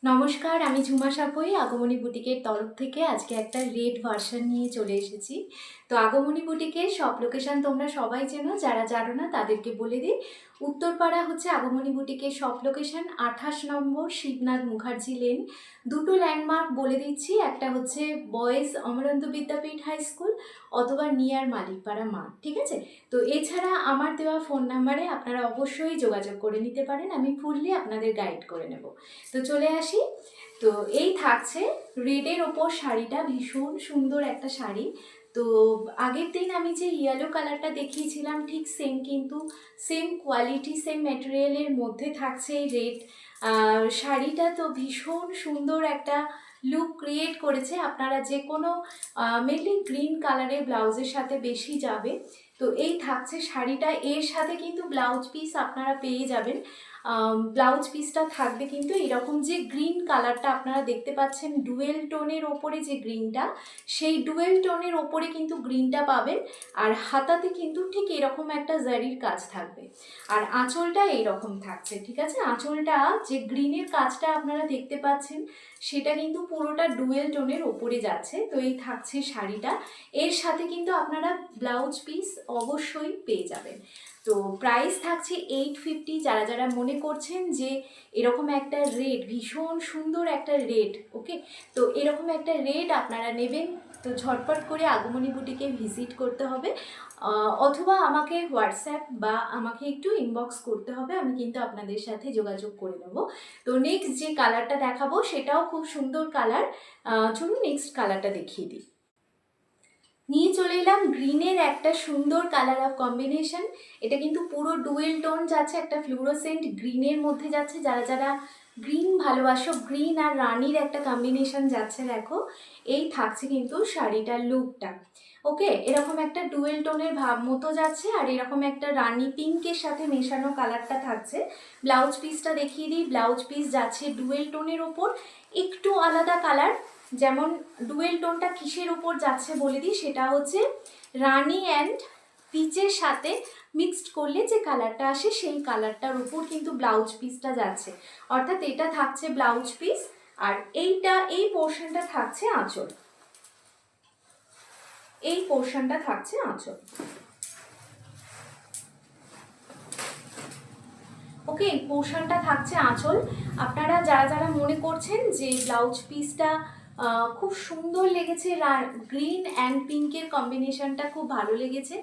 নমস্কার, আমি ঝুমা সাপই আগমনী বুটিকের তরফ থেকে আজকে একটা রেড ভার্সন নিয়ে চলে এসেছি। তো আগমনী বুটিকের সব লোকেশন তোমরা সবাই চেনো, যারা জানো না তাদেরকে বলে দিই। উত্তরপাড়া হচ্ছে আগমনী বুটিকের সব লোকেশন, 28 নম্বর শিবনাথ মুখার্জি লেন। দুটো ল্যান্ডমার্ক বলে দিচ্ছি, একটা হচ্ছে বয়েজ অমরান্ত বিদ্যাপীঠ হাই স্কুল অথবা নিয়ার মালিকপাড়া মাঠ, ঠিক আছে? তো এছাড়া আমার দেওয়া ফোন নাম্বারে আপনারা অবশ্যই যোগাযোগ করে নিতে পারেন, আমি ফুললি আপনাদের গাইড করে নেব। তো চলে আসি। তো এই থাকছে রেডের ওপর শাড়িটা, ভীষণ সুন্দর একটা শাড়ি। তো আগের দিন আমি যে ইয়েলো কালারটা দেখিয়েছিলাম ঠিক সেম, কিন্তু সেম কোয়ালিটি সেম ম্যাটেরিয়ালের মধ্যে থাকছে এই রেড শাড়িটা। তো ভীষণ সুন্দর একটা লুক ক্রিয়েট করেছে। আপনারা যে কোনো মেনলি গ্রিন কালারের ব্লাউজের সাথে বেশি যাবে। তো এই থাকছে শাড়িটা, এর সাথে কিন্তু ব্লাউজ পিস আপনারা পেয়ে যাবেন। ব্লাউজ পিসটা থাকবে কিন্তু এরকম, যে গ্রিন কালারটা আপনারা দেখতে পাচ্ছেন ডুয়েল টোনের ওপরে যে গ্রিনটা, সেই ডুয়েল টোনের ওপরে কিন্তু গ্রিনটা পাবেন। আর হাতাতে কিন্তু ঠিক এরকম একটা জারির কাজ থাকবে, আর আঁচলটা এইরকম থাকছে, ঠিক আছে? আঁচলটা যে গ্রিনের কাজটা আপনারা দেখতে পাচ্ছেন সেটা কিন্তু পুরোটা ডুয়েল টোনের ওপরে যাচ্ছে। তো এই থাকছে শাড়িটা, এর সাথে কিন্তু আপনারা ব্লাউজ পিস অবশ্যই পেয়ে যাবেন। তো প্রাইস থাকছে 850। যারা যারা মনে করছেন যে এরকম একটা রেড, ভীষণ সুন্দর একটা রেড, ওকে, তো এরকম একটা রেড আপনারা নেবেন, তো ঝটপট করে আগমনী বুটিকে ভিজিট করতে হবে, অথবা আমাকে হোয়াটসঅ্যাপ বা আমাকে একটু ইনবক্স করতে হবে, আমি কিন্তু আপনাদের সাথে যোগাযোগ করে নেব। তো নেক্সট যে কালারটা দেখাবো সেটাও খুব সুন্দর কালার। চলুন নেক্সট কালারটা দেখিয়ে দিই। নিয়ে চলে এলাম গ্রিনের একটা সুন্দর কালার অফ কম্বিনেশন। এটা কিন্তু পুরো ডুয়েল টোন যাচ্ছে, একটা ফ্লুরোসেন্ট গ্রিনের মধ্যে যাচ্ছে। যারা যারা গ্রিন ভালোবাসো, গ্রিন আর রানির একটা কম্বিনেশন যাচ্ছে, দেখো এই থাকছে কিন্তু শাড়িটার লুকটা, ওকে। এরকম একটা ডুয়েল টোনের ভাব মতো যাচ্ছে, আর এরকম একটা রানি পিঙ্কের সাথে মেশানো কালারটা থাকছে। ব্লাউজ পিসটা দেখিয়ে দিই। ব্লাউজ পিস যাচ্ছে ডুয়েল টোনের ওপর, একটু আলাদা কালার। যেমন ডুয়েল টোনটা কিসের উপর যাচ্ছে বলে দিই, সেটা হচ্ছে রানি অ্যান্ড পিচের সাথে মিক্সড করলে যে কালারটা আসে সেই কালারটার উপর কিন্তু ব্লাউজ পিসটা যাচ্ছে, অর্থাৎ এটা থাকছে ব্লাউজ পিস, আর এই পোর্শনটা থাকছে আঁচল। এই পোর্শনটা থাকছে আঁচল, ওকে। এই পোর্শনটা থাকছে আঁচল। আপনারা যারা যারা মনে করছেন যে ব্লাউজ পিসটা খুব সুন্দর লেগেছে, গ্রিন অ্যান্ড পিঙ্কের কম্বিনেশনটা খুব ভালো লেগেছে,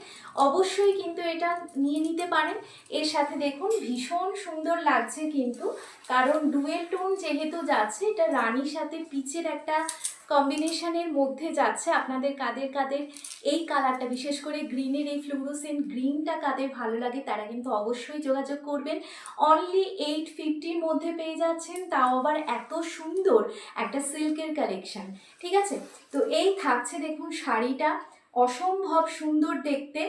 অবশ্যই কিন্তু এটা নিয়ে নিতে পারেন। এর সাথে দেখুন ভীষণ সুন্দর লাগছে কিন্তু, কারণ ডুয়েল টোন যেহেতু যাচ্ছে, এটা রানির সাথে পিচের একটা কম্বিনেশনের মধ্যে যাচ্ছে। আপনাদের কাদের কাদের এই কালারটা, বিশেষ করে গ্রিনের এই ফ্লুরোসেন্ট গ্রিনটা কাদের ভালো লাগে তারা কিন্তু অবশ্যই যোগাযোগ করবেন। অনলি 850-র মধ্যে পেয়ে যাচ্ছেন, তাও আবার এত সুন্দর একটা সিল্কের কালেকশন, ঠিক আছে? তো এই থাকছে দেখুন শাড়িটা, অসম্ভব সুন্দর দেখতে।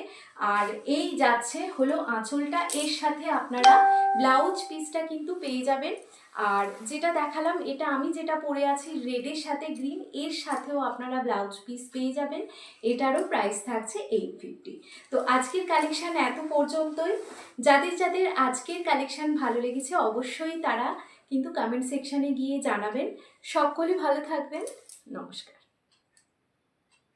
আর এই যাচ্ছে হলো আঁচলটা, এর সাথে আপনারা ব্লাউজ পিসটা কিন্তু পেয়ে যাবেন। আর যেটা দেখালাম, এটা আমি যেটা পরে আছি রেডের সাথে গ্রিন, এর সাথেও আপনারা ব্লাউজ পিস পেয়ে যাবেন। এটারও প্রাইস থাকছে 850। তো আজকের কালেকশান এত পর্যন্তই। যাদের যাদের আজকের কালেকশান ভালো লেগেছে অবশ্যই তারা কিন্তু কমেন্ট সেকশানে গিয়ে জানাবেন। সকলে ভালো থাকবেন, নমস্কার।